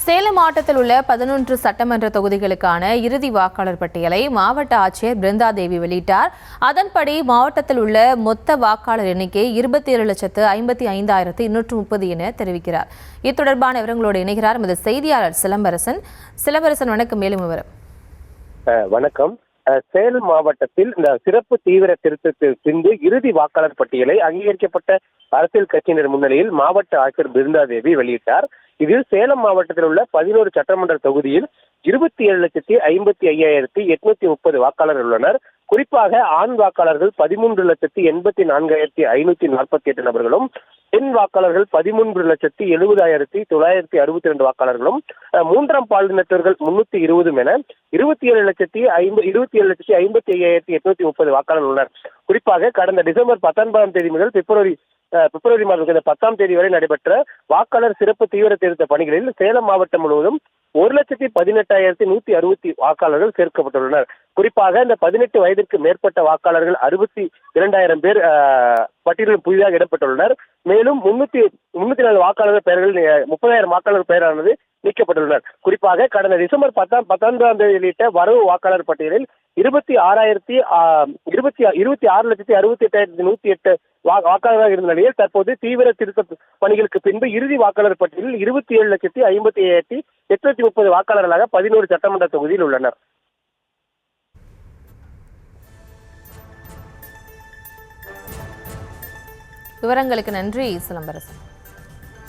சேலம் மாவட்டத்தில் உள்ள 11 சட்டமன்ற தொகுதிகளுக்கான இறுதி வாக்காளர் பட்டியலை மாவட்ட ஆட்சியர் பிருந்தாதேவி வெளியிட்டார். அதன்படி மாவட்டத்தில் உள்ள மொத்த வாக்காளர் எண்ணிக்கை 27,55,230 என தெரிவிக்கிறார். இது தொடர்பான விவரங்களோடு இணைகிறார் எமது செய்தியாளர் சிலம்பரசன். வணக்கம். மேலும் விவரம். வணக்கம். சேலம் மாவட்டத்தில் இந்த சிறப்பு தீவிர திருத்தத்தில் பின்பு இறுதி வாக்காளர் பட்டியலை அங்கீகரிக்கப்பட்ட அரசியல் கட்சியினர் முன்னிலையில் மாவட்ட ஆட்சியர் பிருந்தாதேவி வெளியிட்டார். இதில் சேலம் மாவட்டத்தில் உள்ள 11 சட்டமன்ற தொகுதியில் 27,55,830 வாக்காளர்கள் உள்ளனர். குறிப்பாக ஆண் வாக்காளர்கள் 13,84,548 நபர்களும், பெண் வாக்காளர்கள் 13,70,962 வாக்காளர்களும், மூன்றாம் பாலினத்தவர்கள் 320 என 27,55,830 வாக்காளர்கள் உள்ளனர். குறிப்பாக கடந்த டிசம்பர் 19ஆம் தேதி முதல் பிப்ரவரி மாதம் 10ஆம் தேதி வரை நடைபெற்ற வாக்காளர் சிறப்பு தீவிர திருத்த பணிகளில் சேலம் மாவட்டம் முழுவதும் 1,18,160 வாக்காளர்கள் சேர்க்கப்பட்டுள்ளனர். குறிப்பாக இந்த 18 வயதிற்கு மேற்பட்ட வாக்காளர்கள் 62,000 பேர் பட்டியலில் புதிதாக இடம்பெற்றுள்ளனர். மேலும் 304 வாக்காளர்கள் பெயர்கள் 30,000 வாக்காளர் பெயரானது நீக்கப்பட்டுள்ளனர். குறிப்பாக கடந்த டிசம்பர் 19ஆம் தேதி வெளியிட்ட வரவு வாக்காளர் பட்டியலில் 26,68,108 வாக்காளராக இருந்த நிலையில் தற்போது தீவிர திருத்த பணிகளுக்கு பின்பு இறுதி வாக்காளர் பட்டியலில் 27,55,830 வாக்காளர்களாக 11 சட்டமன்ற தொகுதியில் உள்ளனர். விவரங்களுக்கு நன்றி சிலம்பரசன்.